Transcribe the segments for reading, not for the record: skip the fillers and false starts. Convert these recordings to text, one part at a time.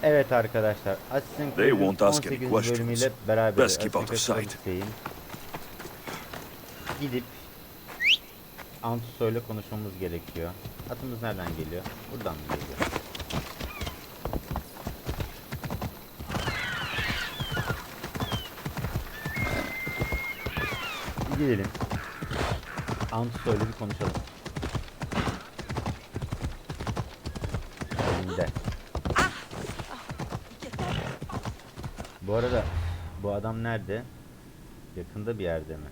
Evet arkadaşlar, Assassin's They Creed'in won't ask any 18. questions. bölümüyle beraber Best keep out of sight. Gidip Antusoy'la konuşmamız gerekiyor. Atımız nereden geliyor? Buradan mı geliyor? Gidelim. Antusoy'la bir konuşalım. Elinde. Bu arada bu adam nerede? Yakında bir yerde mi?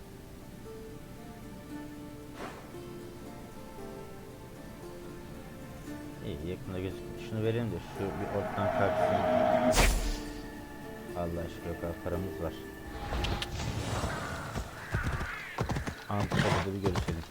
İyi, yakında gözüküyor. Şunu verelim de şu bir ortadan kalksın. Allah aşkına, o kadar paramız var. Antalya'da bir görüşelim.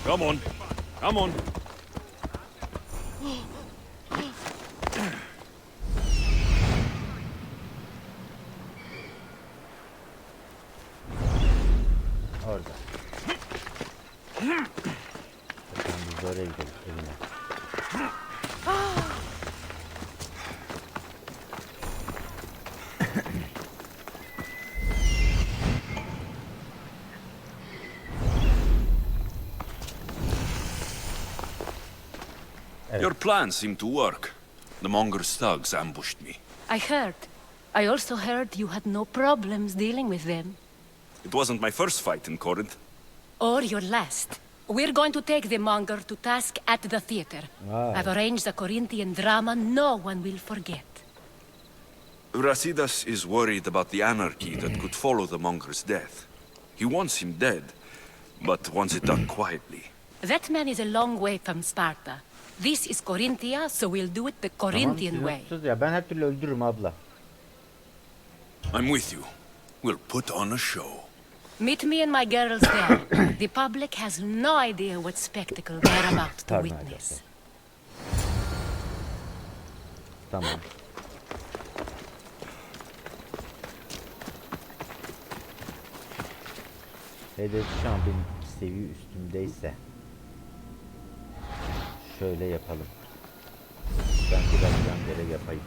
Come on. Come on. Orada. Bakalım biz de oraya gidelim evine. Your plan seemed to work. The Monger's thugs ambushed me. I heard. I also heard you had no problems dealing with them. It wasn't my first fight in Corinth. Or your last. We're going to take the monger to task at the theater. Wow. I've arranged a Corinthian drama no one will forget. Brasidas is worried about the anarchy that could follow the Monger's death. He wants him dead, but wants it done quietly. That man is a long way from Sparta. This is Corinthia, so we'll do it the Corinthian way. Tamam, ya ben her türlü öldürürüm abla. I'm with you. We'll put on a show. Meet me and my girls there. The public has no idea what spectacle they're about to witness. Tamam. Hedef şu an benim seviye üstümdeyse şöyle yapalım. Ben biraz yan görev yapayım.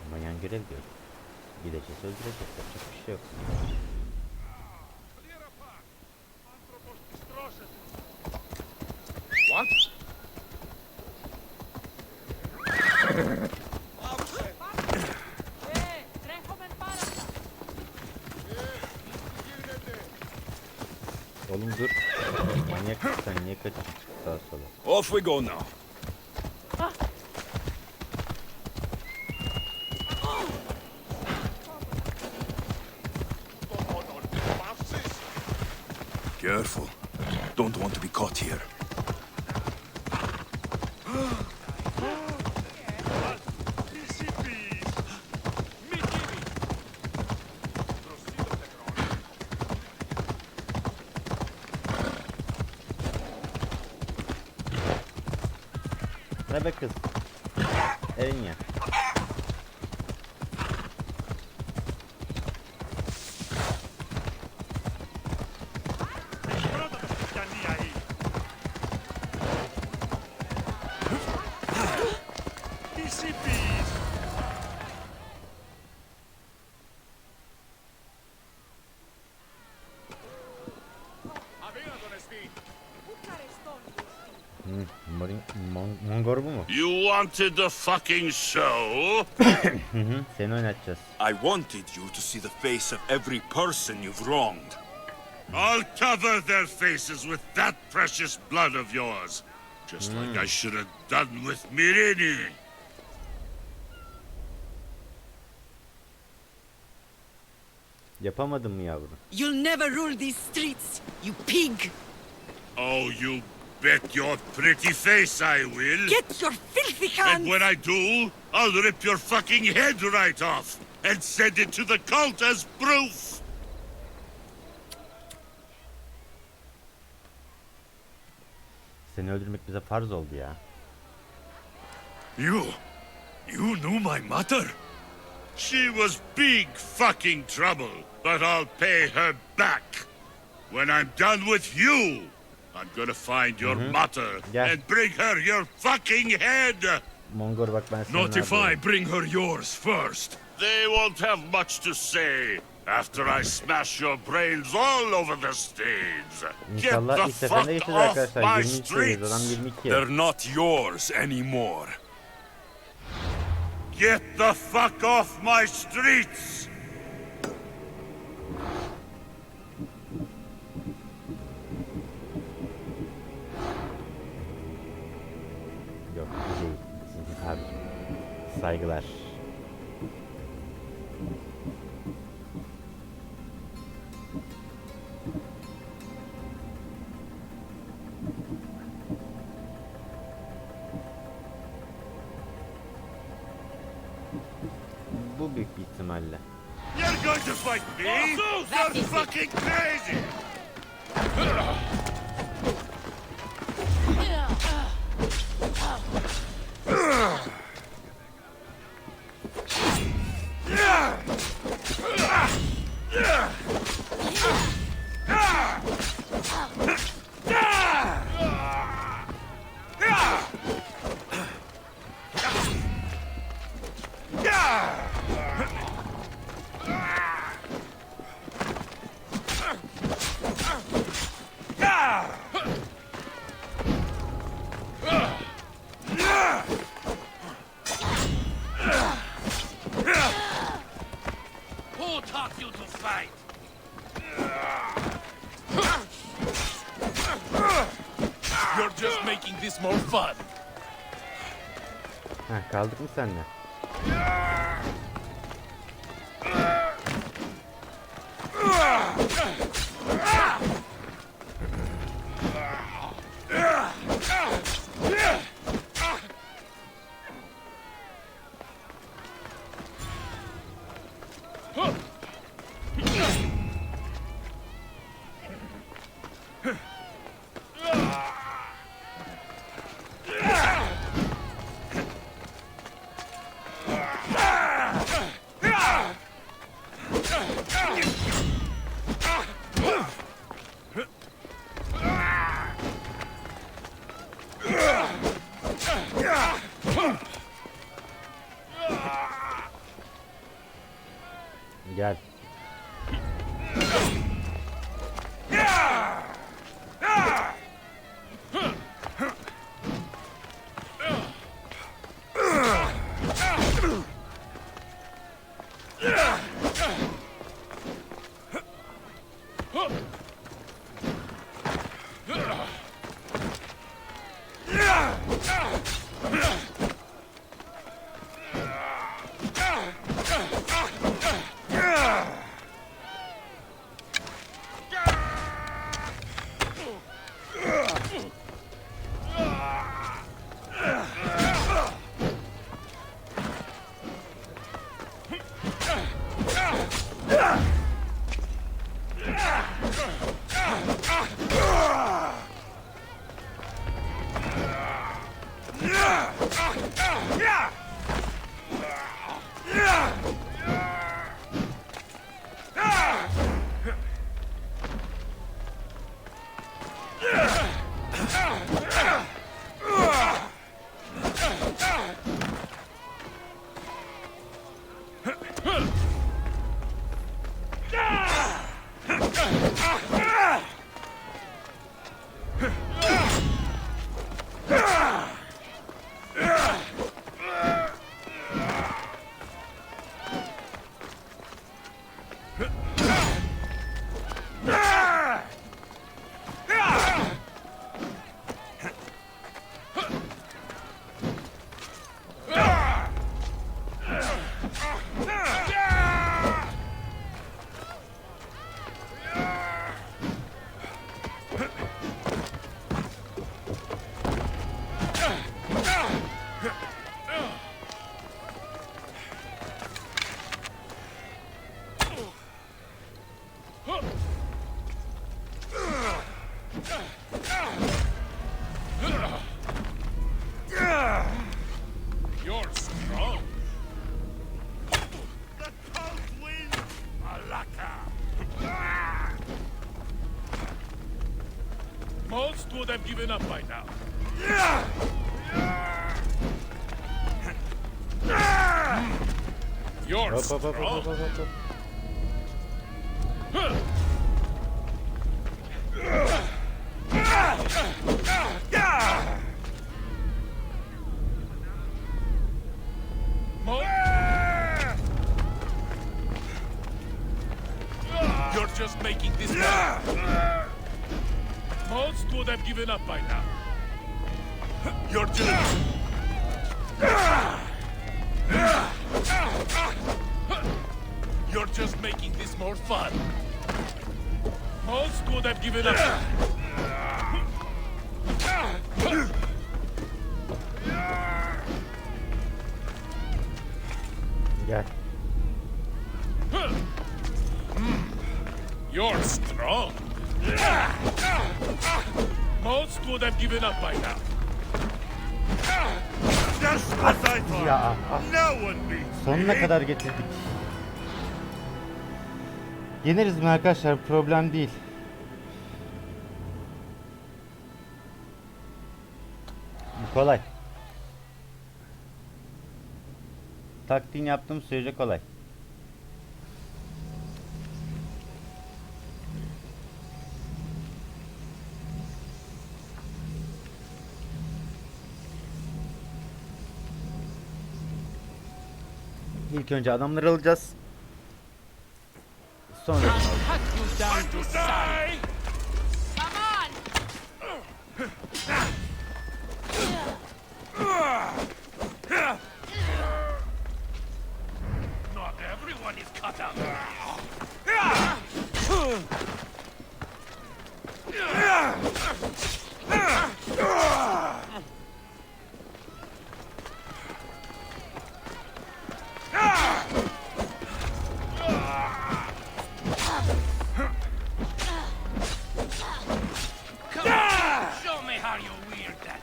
Ama yan görev diyor. Gideceğiz, öldüreceğiz. Yapacak bir şey yok. What? Oğlum dur. Manyak sen niye kaçıyorsun sağa sola? Off we go now. Careful. Don't want to be caught here. Ne be kız? Evin ya. Mongor bu mu? You wanted the fucking show? Seni oynatacağız. I wanted you to see the face of every person you've wronged. I'll cover their faces with that precious blood of yours. Just like I should have done with Mirini. Yapamadın mı yavrum? You'll never rule these streets, you pig! Oh, you bet your pretty face I will. Get your filthy hands! And when I do, I'll rip your fucking head right off and send it to the cult as proof. Seni öldürmek bize farz oldu ya. You knew my mother? She was big fucking trouble, but I'll pay her back. When I'm done with you, I'm gonna find your mother Yeah. and bring her your fucking head. Mongol bak ben seni Not if I bring her yours first. They won't have much to say after I smash your brains all over the stage. Get İnşallah the ilk seferinde fuck geçeceğiz off arkadaşlar. my 22 seviyoruz. Adam streets. 22. They're not yours anymore. Get the fuck off my streets. Yok bu değil. Siz abi. Saygılar. Bu büyük bir ihtimalle. You're going to fight me? You're fucking crazy. Who taught you to fight? You're just making this more fun. Heh, kaldık mı seninle? Gel. Most would have given up by now. You're Hop hop hop strong. hop hop hop. You're just making this work. Most would have given up by now. You're just... You're just making this more fun. Most would have given up. Gel. You're strong. Most would have given up by now. Just what I thought. Ya No one beats sonuna me. kadar getirdik. Yeneriz mi arkadaşlar? Problem değil. Bu kolay. Taktiğini yaptığım sürece kolay. İlk önce adamları alacağız. Sonra Want to die? Come on! Not everyone is cut out. Show me how you wield that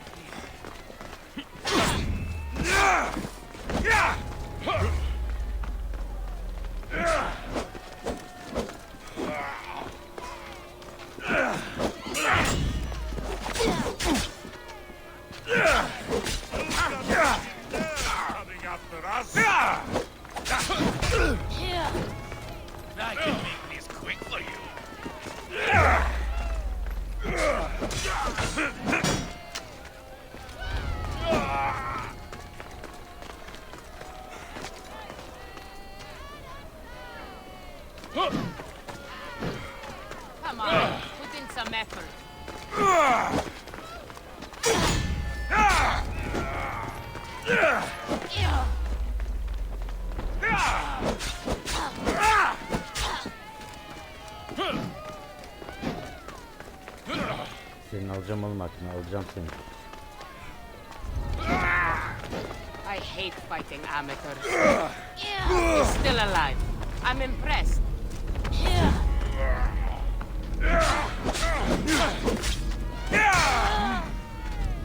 Coming after us. I can make this quick for you. Come on, put in some effort. seni alacağım oğlum aklına, alacağım seni. I hate fighting amateurs. You're still alive. I'm impressed.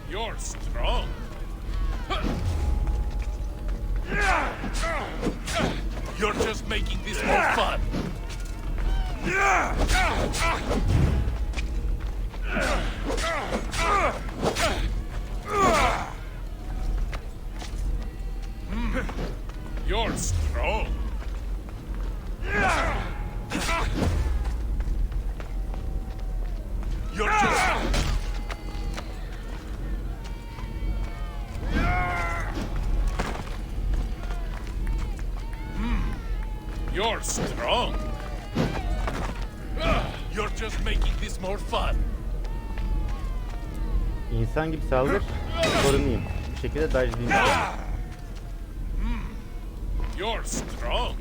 You're strong. You're just making this more fun. You're strong. You're just... You're strong. You're just making this more fun. İnsan gibi saldır, korunayım. Bu şekilde dodge'layayım. You're strong.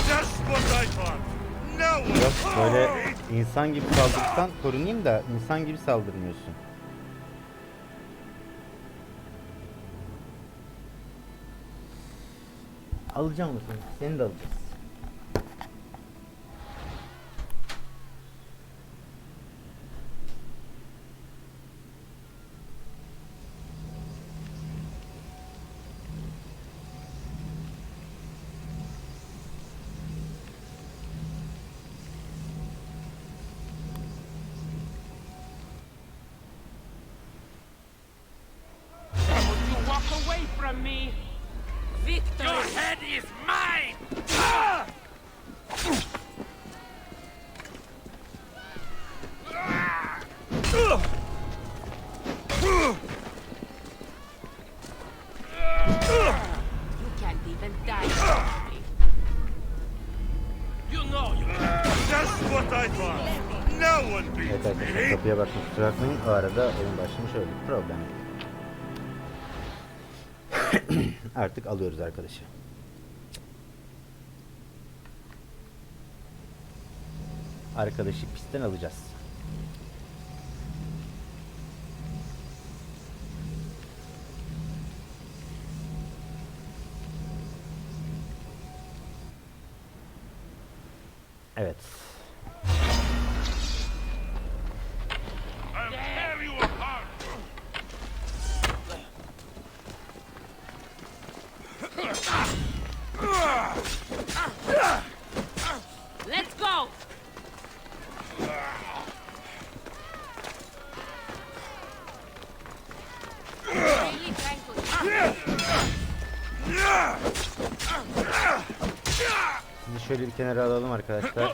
Just what I thought. No one. Yok böyle insan gibi saldırırsan korunayım da insan gibi saldırmıyorsun. Alacağım mı seni? Seni de alacağız. Just what I thought. No one Evet beats arkadaşlar, me. kapıya bakmak kusura bakmayın. O arada oyun başlamış, öyle bir problem. Artık alıyoruz arkadaşı. Arkadaşı pistten alacağız. Evet. I'll tear you apart. Let's go! Really trying to... Sizi şöyle bir kenara alalım arkadaşlar.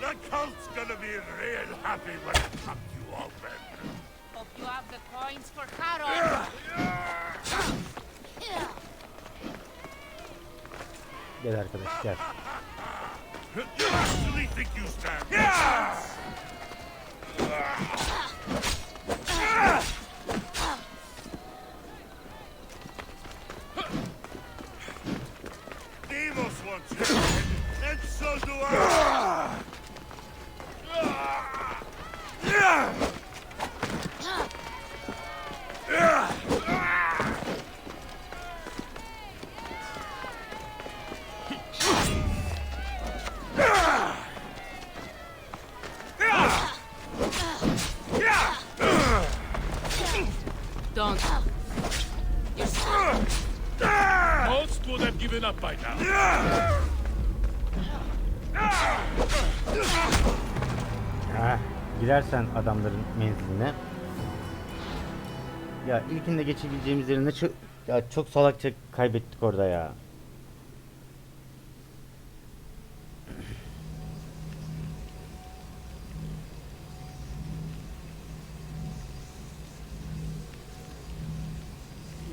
The cult's gonna be real happy when I cut you open. Hope you have the coins for Carol. Gel arkadaş, gel. You actually think you stand a chance? Deimos wants you, and so do I. Don't. You're stuck. Most would have given up by now. Ha, girersen adamların menziline. Ya ilkinde geçebileceğimiz yerine çok salakça kaybettik orada ya.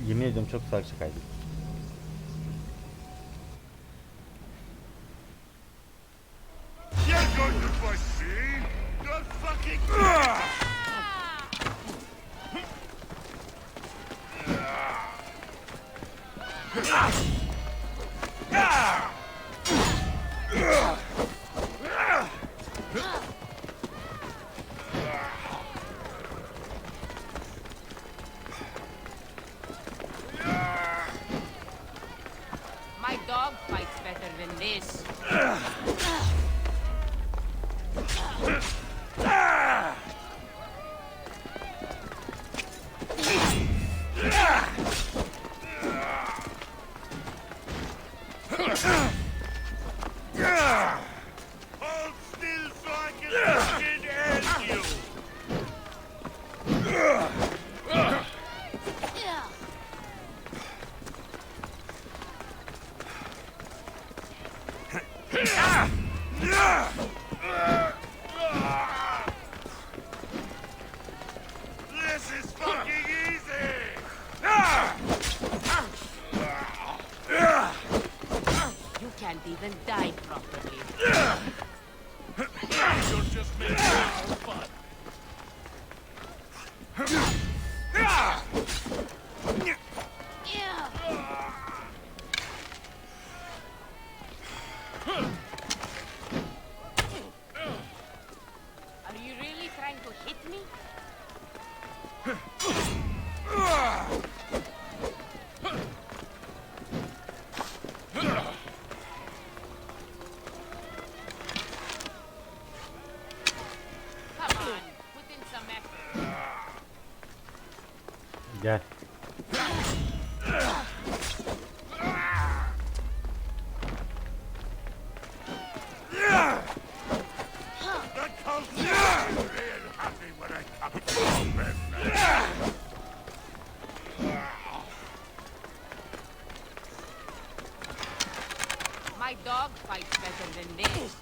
Yemin ediyorum çok salakça kaybettik. You're going to push me? You're fucking... My dog fights better than this. Hold still so I can fucking end you! This is fucking easy! You can't even die properly. You're just making it more fun. Are you really trying to hit me? Come on. My dog fights better than this.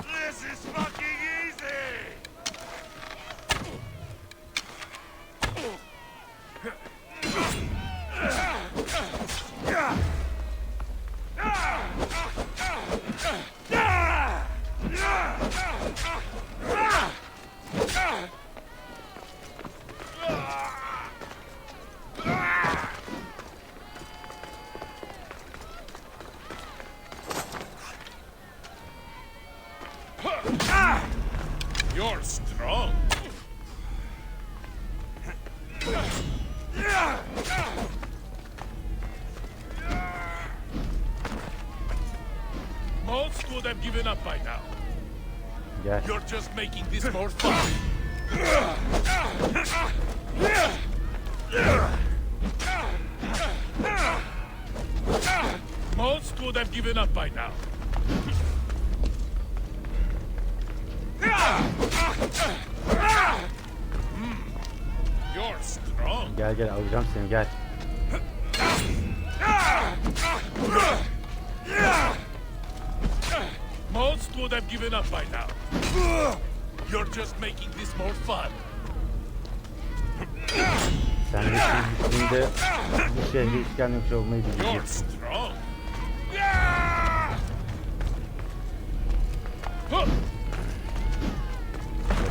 This is fucking easy! You're strong. Most would have given up by now. Gel. You're just making this more fun. Most would have given up by now. You're strong. Gel gel alacağım seni gel. Most would have given up by now. You're just making this more fun. Sen de şimdi gittiğinde bu şehre iskanlıkçı olmayı You're bileceksin. strong.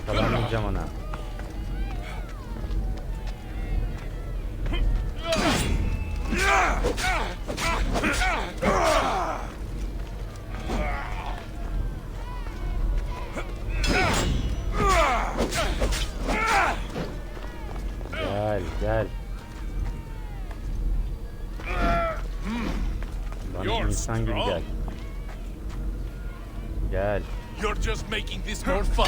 Yakalanmayacağım ona. Gel gel. Bana insan gibi gel. Gel. You're just making this more fun.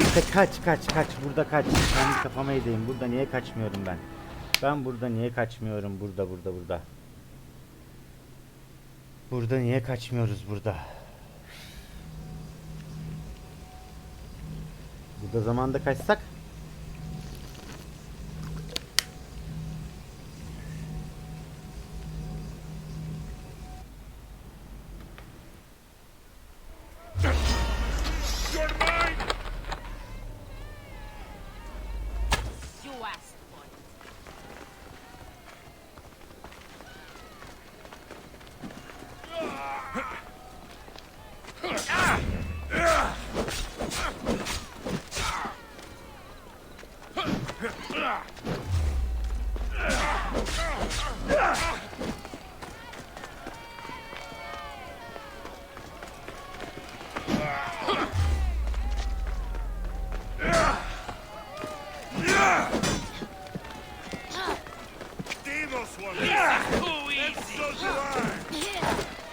İşte kaç burada kaç. Kendi kafama edeyim. Burada niye kaçmıyorum ben? Ben burada niye kaçmıyorum? Burada. Burada niye kaçmıyoruz burada? Burada zamanda kaçsak? You're mine. You asked for it. Demos one! Too And easy. so do I!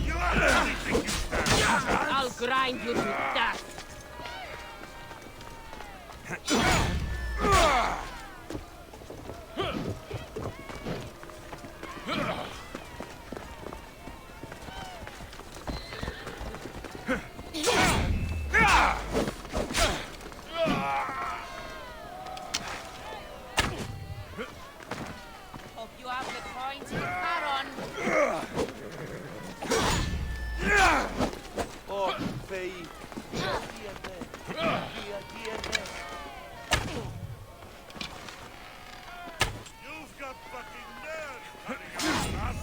You honestly think you stand a chance? I'll grind you to death. Hope you have the coins to car on. Oh, Faye. You've got fucking nerve running after us.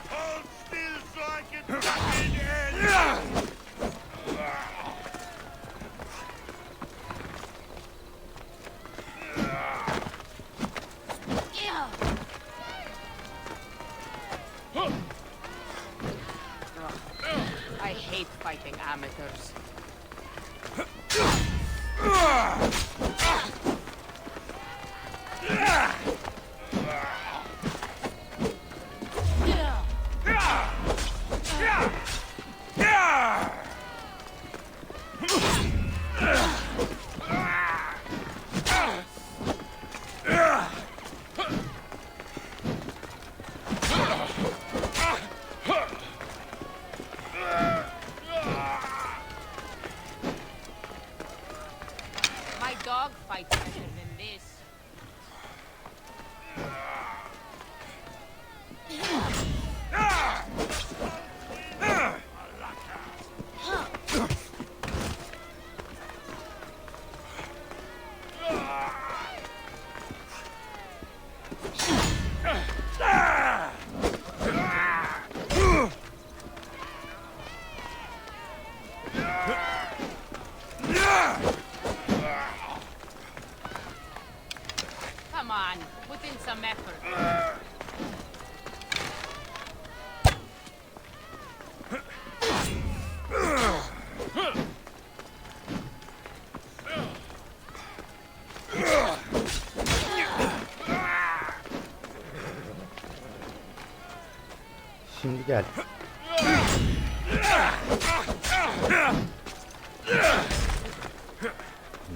Hold still so I can fucking end. I hate fighting amateurs. My dog fights better than this. Come on, put in some effort. Şimdi gel.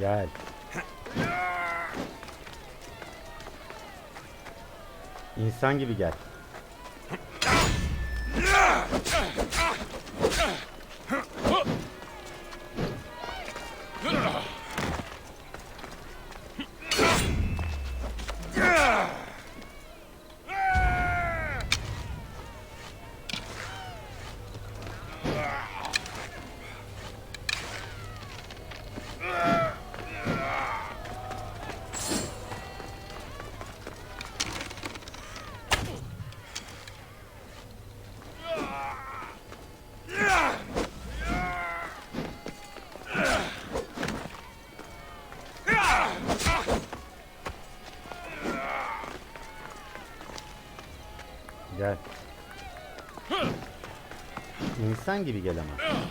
Gel. İnsan gibi gel. Gel. İnsan gibi gel ama.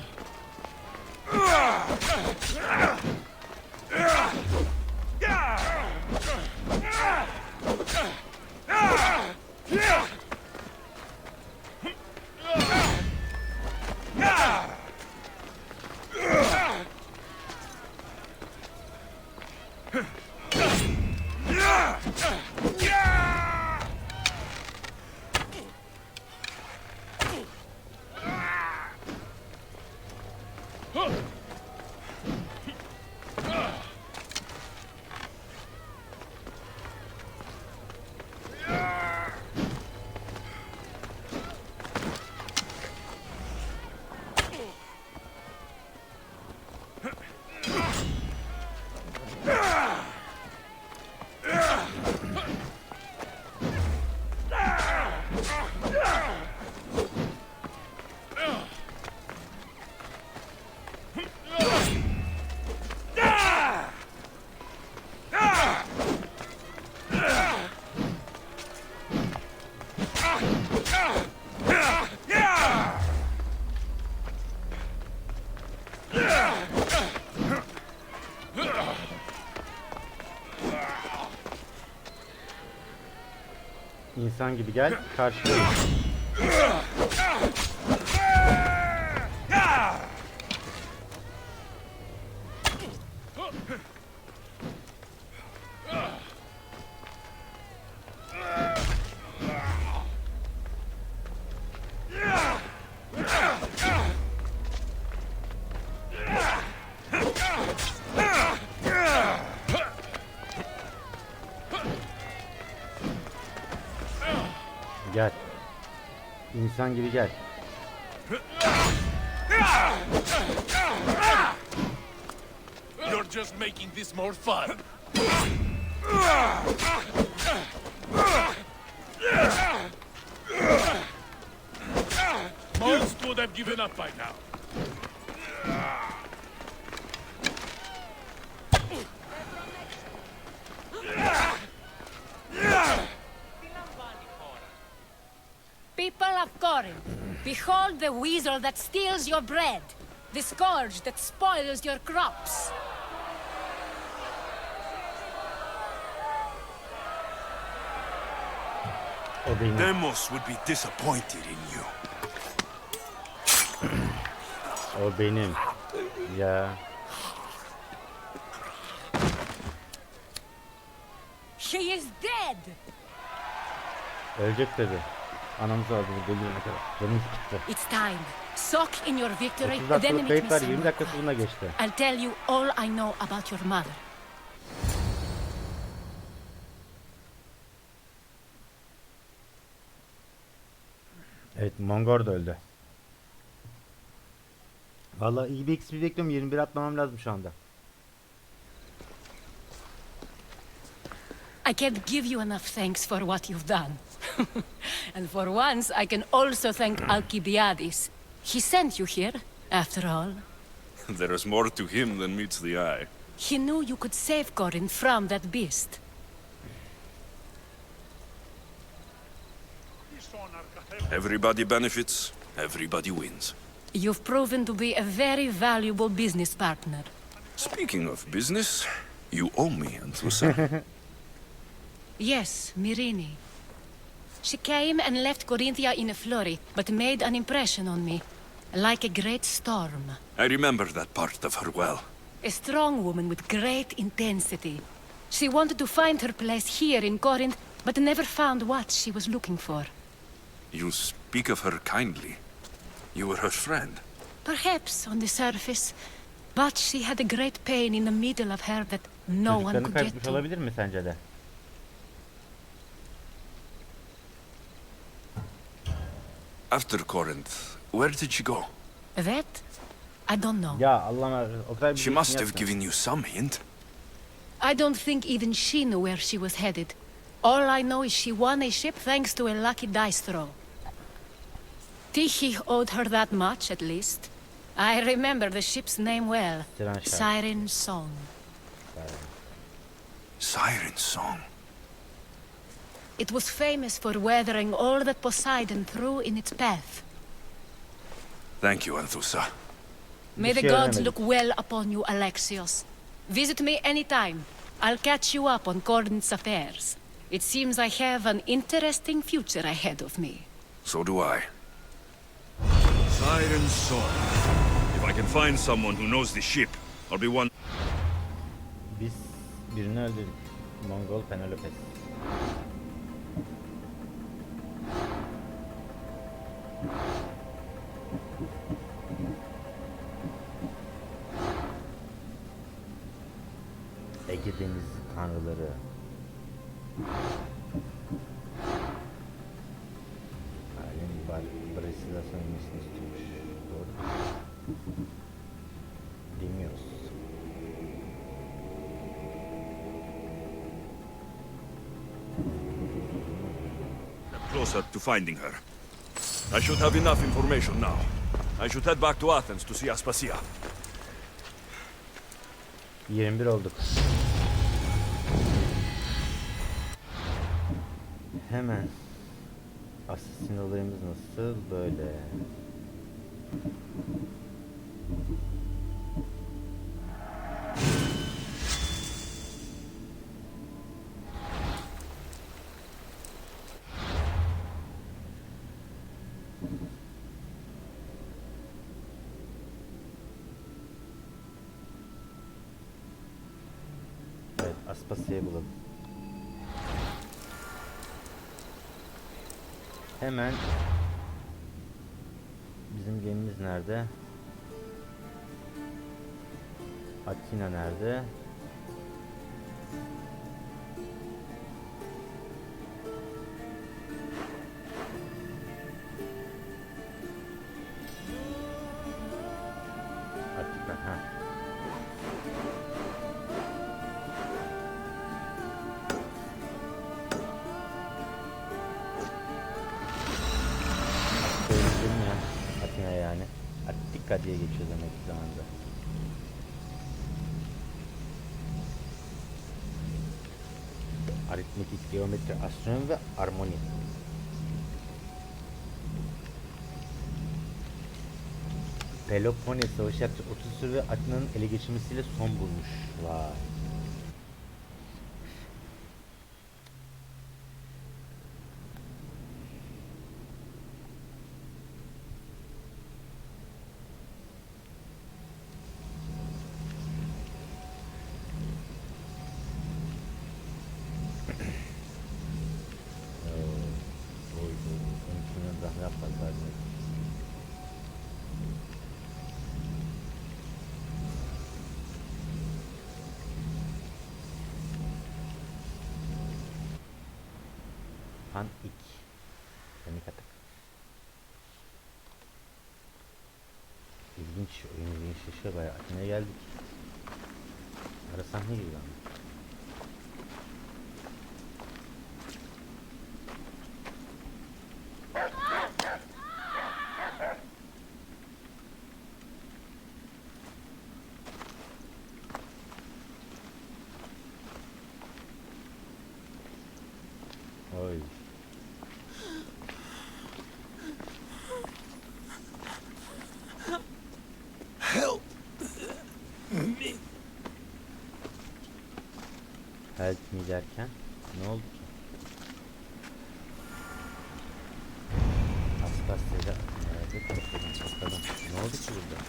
İnsan gibi gel, karşılayalım. Gel. İnsan gibi gel. You're just making this more fun. Most would have given up by now. People of Corinth, behold the weasel that steals your bread, the scourge that spoils your crops. O benim. Demos would be disappointed in you. O benim. Ya. She is dead! Ölecek dedi. Anamızı aldı bu delirene kadar. Canım çıktı. It's time. Soak in your victory, 30 then dakikalık meet kayıt me var. somewhere. 20 dakikası buna geçti. I'll tell you all I know about your mother. Evet, Mongor da öldü. Vallahi iyi bir XP bekliyorum. 21 atmamam lazım şu anda. I can't give you enough thanks for what you've done. And for once, I can also thank Alcibiades. He sent you here, after all. There is more to him than meets the eye. He knew you could save Corinth from that beast. Everybody benefits, everybody wins. You've proven to be a very valuable business partner. Speaking of business, you owe me, Anthusa. Yes, Myrine. She came and left Corinthia in a flurry, but made an impression on me, like a great storm. I remember that part of her well. A strong woman with great intensity. She wanted to find her place here in Corinth, but never found what she was looking for. You speak of her kindly. You were her friend. Perhaps on the surface, but she had a great pain in the middle of her that no one Çocuklarını could get kaçmış to. olabilir mi sence de? After Corinth, where did she go? That? I don't know. Ya Allah'ım, o kadar She must have given you some hint. I don't think even she knew where she was headed. All I know is she won a ship thanks to a lucky dice throw. Tyche owed her that much, at least. I remember the ship's name well. Siren Song. Siren Song. It was famous for weathering all that Poseidon threw in its path. Thank you, Anthusa. May the Share gods remedy. look well upon you, Alexios. Visit me anytime. I'll catch you up on Corinth's affairs. It seems I have an interesting future ahead of me. So do I. Siren Song. If I can find someone who knows the ship, I'll be one. Biz birini öldürdük. Mongol Penelopes. Ege Denizi tanrıları. Alem Brasilasyon inmesini istiyormuş. Doğru mu? Bilmiyoruz. Closer to finding her. I should have enough information now. I should head back to Athens to see Aspasia. 21 olduk. Hemen. Assassin olayımız nasıl? Böyle. Aspasya'yı bulalım. Hemen bizim gemimiz nerede? Atina nerede? Atina, ha. Söyledim ya, Atina yani. Attika diye geçiyor demek ki zamanda. Aritmetik, geometri, astronomi ve armoni. Peloponnes savaşı yaklaşık 30 süre ve Atina'nın ele geçirmesiyle son bulmuş. Vay. Pan 2 Panik atak. İlginç, oyun ilginçleşiyor bayağı. Atina'ya geldik. Ara sahne gibi ama. Oy. Help me. Help me derken ne oldu ki? Aspasya'da nerede konuşalım bakalım. Ne oldu ki burada?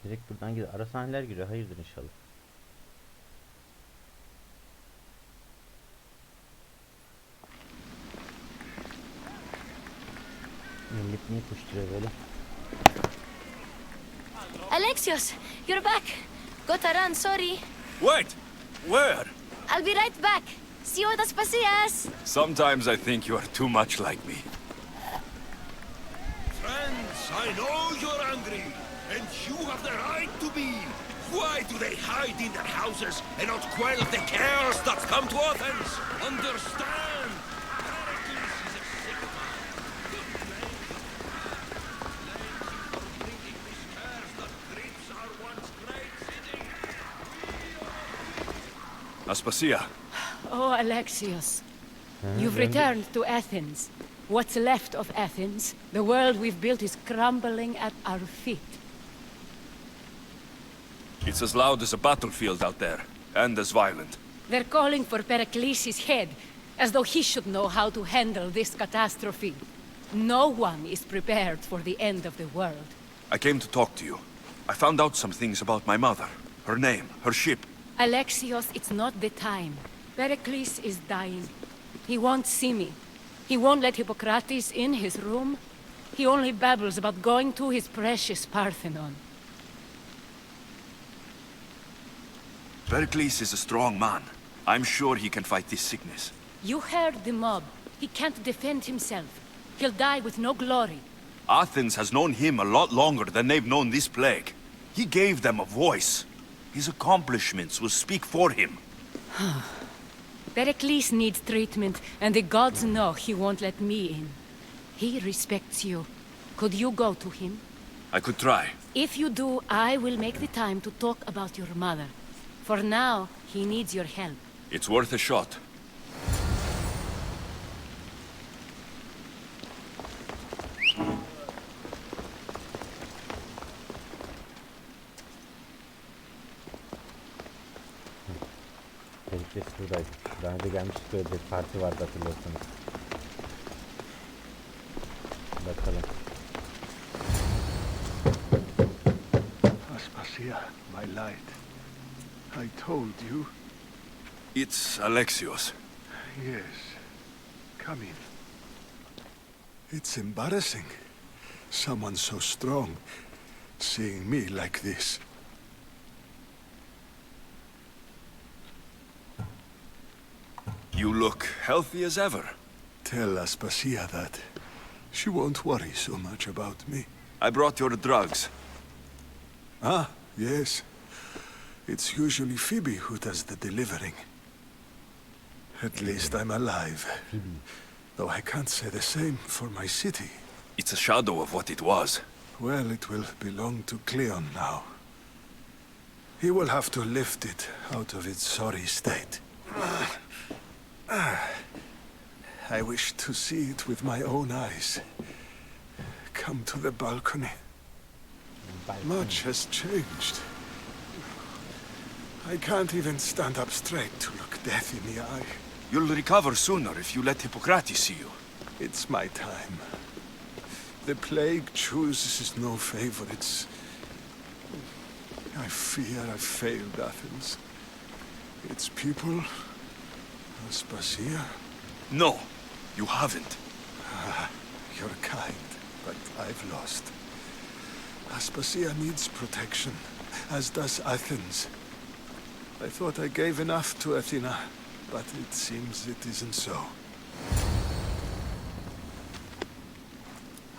Direkt buradan gidiyor. Ara sahneler giriyor. Hayırdır inşallah. Millet niye koşturuyor böyle? Alexios, you're back. Got a run, sorry. Wait! Where? I'll be right back. See you at Aspasias. Sometimes I think you are too much like me. Friends, I know you're angry, and you have the right to be. Why do they hide in their houses and not quell the chaos that's come to Athens? Understand! Pericles is a sick man. The blame for this curse that grips our once great city. Aspasia, Oh, Alexios. You've returned to Athens. What's left of Athens, the world we've built is crumbling at our feet. it's as loud as a battlefield out there, and as violent. They're calling for Pericles' head, as though he should know how to handle this catastrophe. No one is prepared for the end of the world. I came to talk to you. I found out some things about my mother, her name, her ship. Alexios, it's not the time. Pericles is dying. He won't see me. He won't let Hippocrates in his room. He only babbles about going to his precious Parthenon. Pericles is a strong man. I'm sure he can fight this sickness. You heard the mob. He can't defend himself. He'll die with no glory. Athens has known him a lot longer than they've known this plague. He gave them a voice. His accomplishments will speak for him. Pericles needs treatment, and the gods know he won't let me in. He respects you. Could you go to him? I could try. If you do, I will make the time to talk about your mother. For now, he needs your help. It's worth a shot. Tehlikesi buradaydı. Daha önce gelmiştik, öyle bir parti vardı hatırlıyorsanız. Bakalım. Aspasia, my light. I told you. It's Alexios. Yes. Come in. It's embarrassing. Someone so strong seeing me like this. You look healthy as ever. Tell Aspasia that. She won't worry so much about me. I brought your drugs. Ah, yes. It's usually Phoebe who does the delivering. At least I'm alive. Though I can't say the same for my city. It's a shadow of what it was. Well, it will belong to Cleon now. He will have to lift it out of its sorry state. I wish to see it with my own eyes. Come to the balcony. Much has changed. I can't even stand up straight to look death in the eye. You'll recover sooner if you let Hippocrates see you. It's my time. The plague chooses no favorites. I fear I've failed Athens. Its people, Aspasia. No, you haven't. You're kind, but I've lost. Aspasia needs protection, as does Athens. I thought I gave enough to Athena, but it seems it isn't so.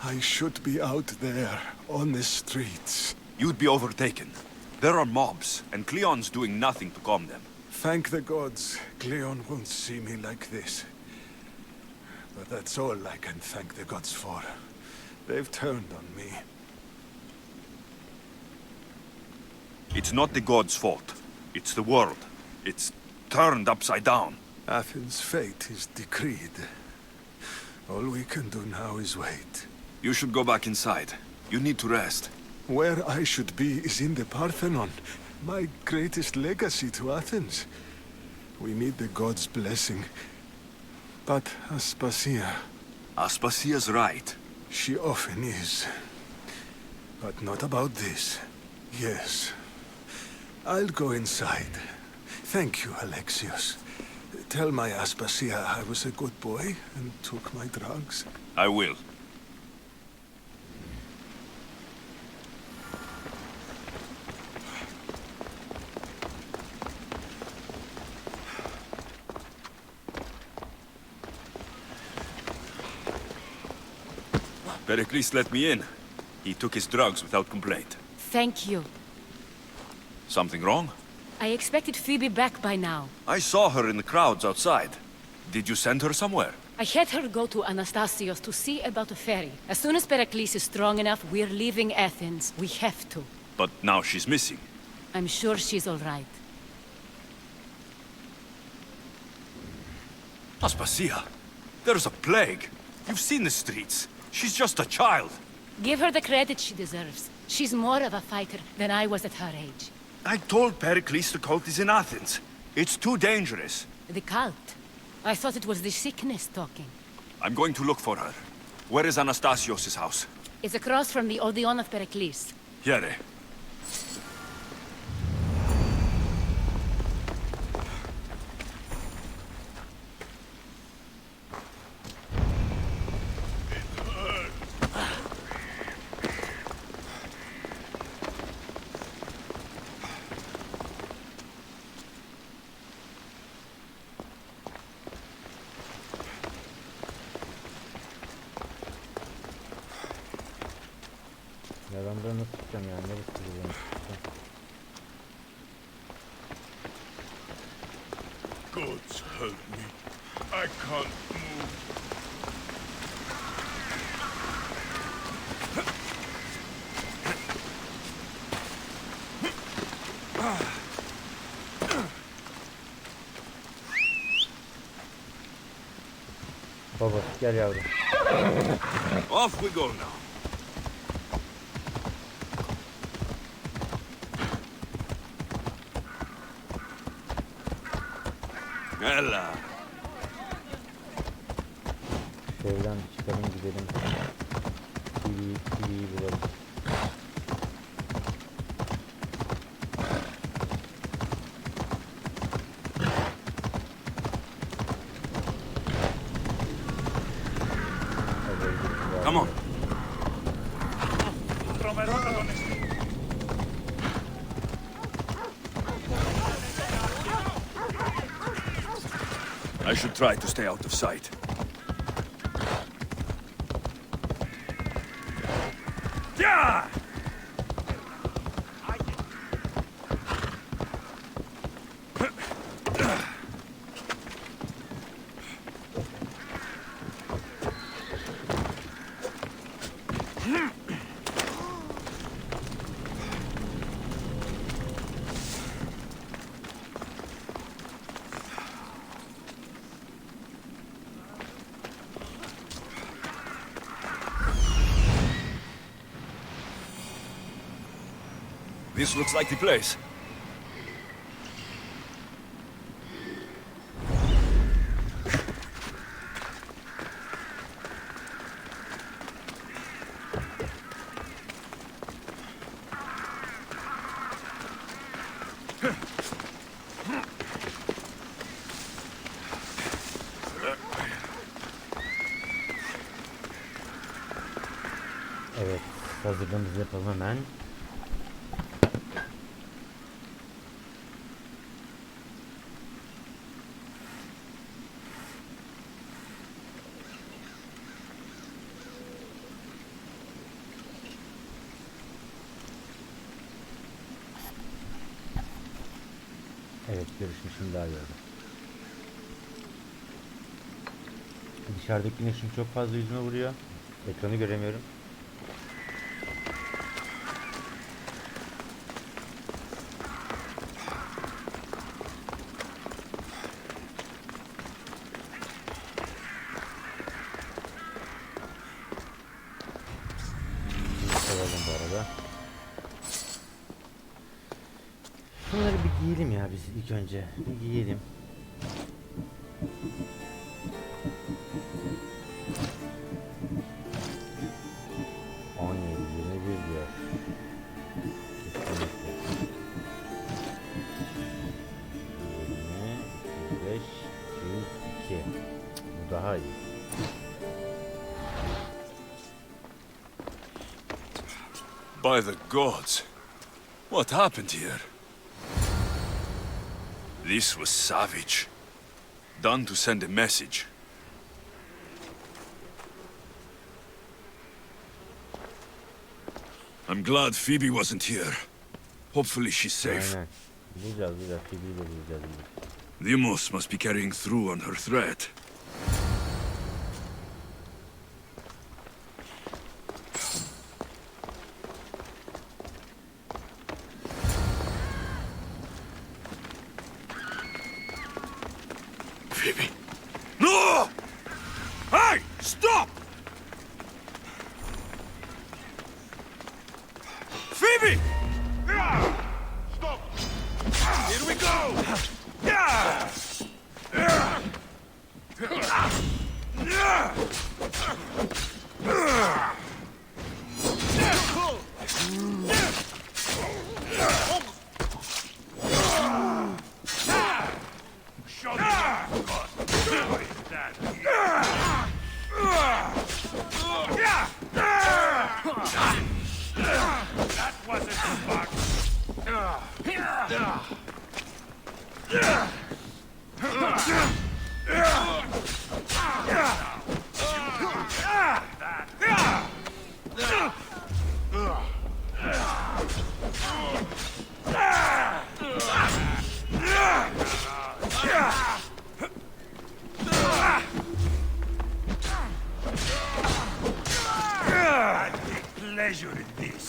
I should be out there, on the streets. You'd be overtaken. There are mobs, and Cleon's doing nothing to calm them. Thank the gods, Cleon won't see me like this. But that's all I can thank the gods for. They've turned on me. It's not the gods' fault. It's the world. It's turned upside down. Athens' fate is decreed. All we can do now is wait. You should go back inside. You need to rest. Where I should be is in the Parthenon, my greatest legacy to Athens. We need the gods' blessing. But Aspasia... Aspasia's right. She often is. But not about this. Yes. I'll go inside. Thank you, Alexios. Tell my Aspasia I was a good boy and took my drugs. I will. Pericles let me in. He took his drugs without complaint. Thank you. Something wrong? I expected Phoebe back by now. I saw her in the crowds outside. Did you send her somewhere? I had her go to Anastasios to see about a ferry. As soon as Pericles is strong enough, we're leaving Athens. We have to. But now she's missing. I'm sure she's all right. Aspasia, there's a plague. You've seen the streets. She's just a child. Give her the credit she deserves. She's more of a fighter than I was at her age. I told Pericles the cult is in Athens. It's too dangerous. The cult? I thought it was the sickness talking. I'm going to look for her. Where is Anastasios' house? It's across from the Odeon of Pericles. Here. Ya ben buraya nasıl çıkacağım yani? Neresi çıkacağım? Gods help me. I can't move. Baba gel yavrum. Off we go now. Ella. Evden çıkalım gidelim. TV'yi bulalım. Come on. I should try to stay out of sight. Yeah! This looks like the place. Evet, hazırlığımızı yapalım hemen. Evet, görüşmüşüm daha gördüm. Dışarıdaki güneşin çok fazla yüzüme vuruyor. Ekranı göremiyorum. Bu arada. Bunları bir giyelim ya biz ilk önce. Bir giyelim. Diyor. Kesinlikle. 20, 25, 102. Bu daha iyi. By the gods. What happened here? This was savage. Done to send a message. I'm glad Phoebe wasn't here. Hopefully she's safe. Aynen. Bulacağız. Phoebe'yi de bulacağız. Limos must be carrying through on her threat. Phoebe. No! Hey! Stop! Phoebe! Stop! Here we go! Yeah! Show me what is that? That wasn't smart. I take pleasure in this.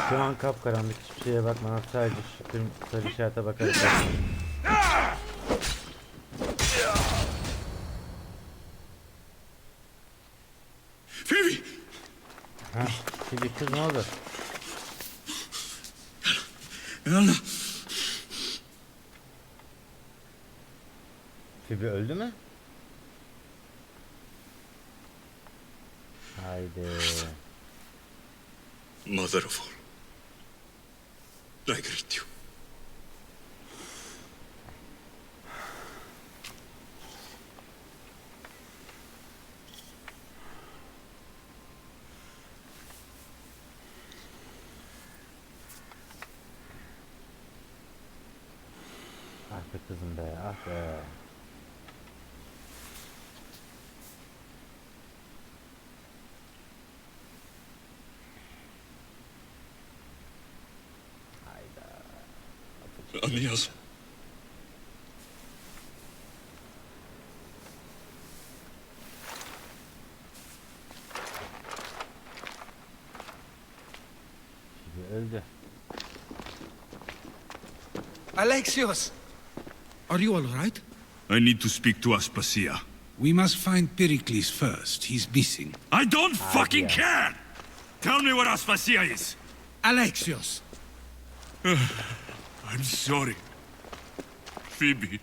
Şu an kapkaranlık, hiçbir şeye bakmadan sadece şu sarı işarete bakarak. Phoebe! Ha, şimdi kız ne oldu? Anna! Phoebe öldü mü? Haydi. Mother of all, I greet you. Ah be kızım be, ah be. Aeneas. Phoebe öldü. Alexios! Are you all right? I need to speak to Aspasia. We must find Pericles first. He's missing. I don't fucking yeah. care! Tell me where Aspasia is! Alexios! I'm sorry. Phoebe.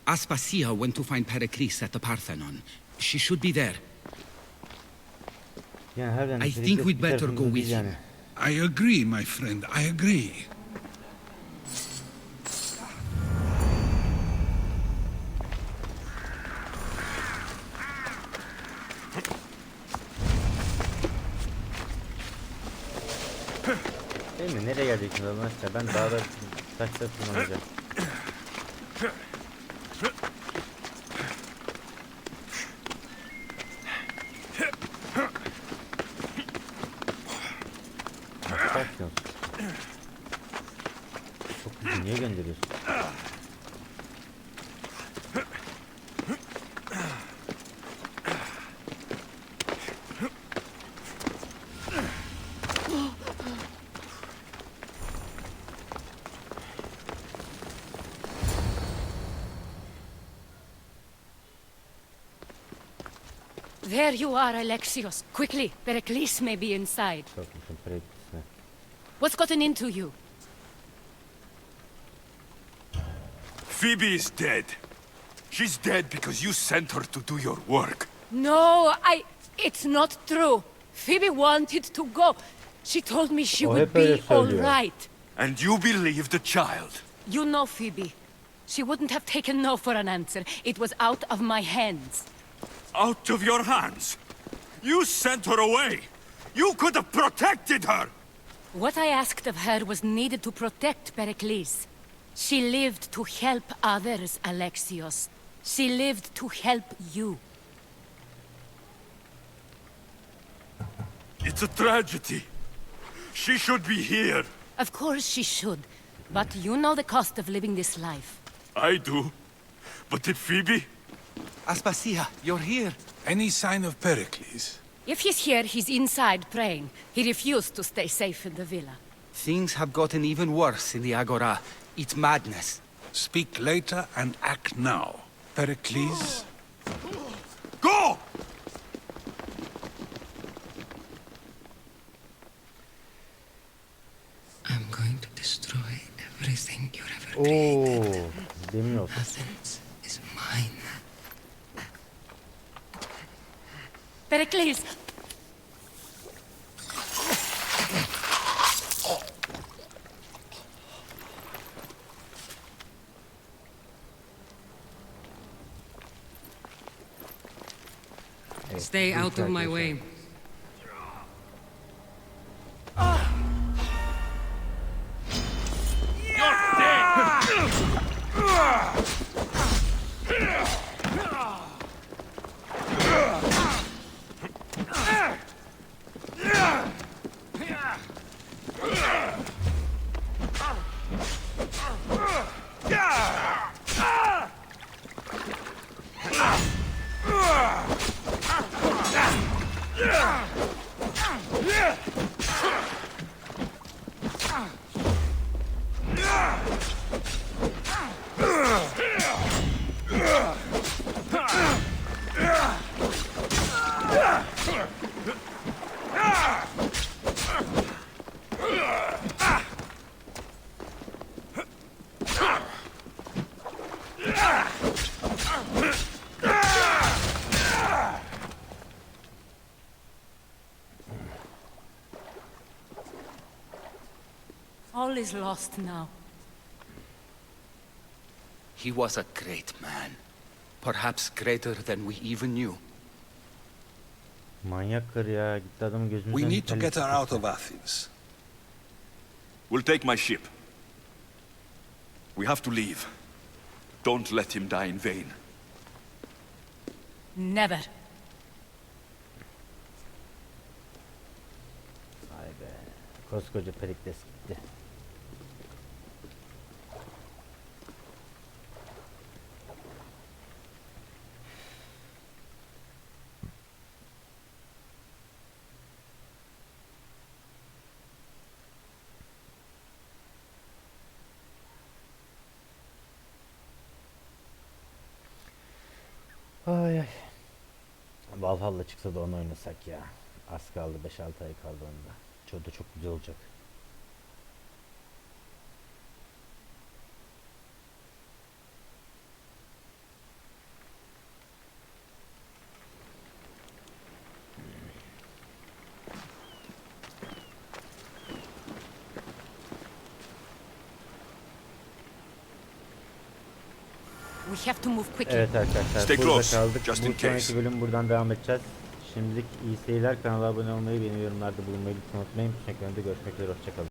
Aspasia went to find Pericles at the Parthenon. She should be there. Yani harbiden I Perikles think we'd bir better tarafımızda go değil with yani. you. I agree, my friend. I agree. Değil mi? Nereye geldik şimdi Allah aşkına? Ben dağda taşta tırmanacağım. Nasıl taşıyorsun? Çok güzel, niye gönderiyorsun? There you are, Alexios. Quickly, Pericles may be inside. Sokmuşum Perikles'e. What's gotten into you? Phoebe is dead. She's dead because you sent her to do your work. No, it's not true. Phoebe wanted to go. She told me she O would hep öyle be all söylüyor. right. And you believe the child. You know Phoebe. She wouldn't have taken no for an answer. It was out of my hands. Out of your hands. You sent her away. You could have protected her. What I asked of her was needed to protect Pericles. She lived to help others, Alexios. She lived to help you. It's a tragedy. She should be here. Of course she should. But you know the cost of living this life. I do. But did Phoebe? Aspasia, you're here. Any sign of Pericles? If he's here, he's inside praying. He refused to stay safe in the villa. Things have gotten even worse in the Agora. It's madness. Speak later and act now. Pericles? Go! I'm going to destroy everything you've ever Oo, created. demin olsun. Athens is mine. Pericles! Stay out of my way. is lost now. He was a great man. Perhaps greater than we even knew. Manyak karı ya. Gitti adamın gözünden. We need to get her out of of. Athens. We'll take my ship. We have to leave. Don't let him die in vain. Never. Vay be. Koskoca Perikles gitti. Ay ay. Valhalla çıksa da onu oynasak ya. Az kaldı, 5-6 ay kaldı onda. Çok da çok güzel olacak. We have to move quickly. Evet arkadaşlar, Stay burada close, kaldık. just Bu in sonraki case. bölüm buradan devam edeceğiz. Şimdilik iyi seyirler. Kanala abone olmayı, beğeni yorumlarda bulunmayı lütfen unutmayın. Teşekkür ederim. Görüşmek üzere. Hoşçakalın.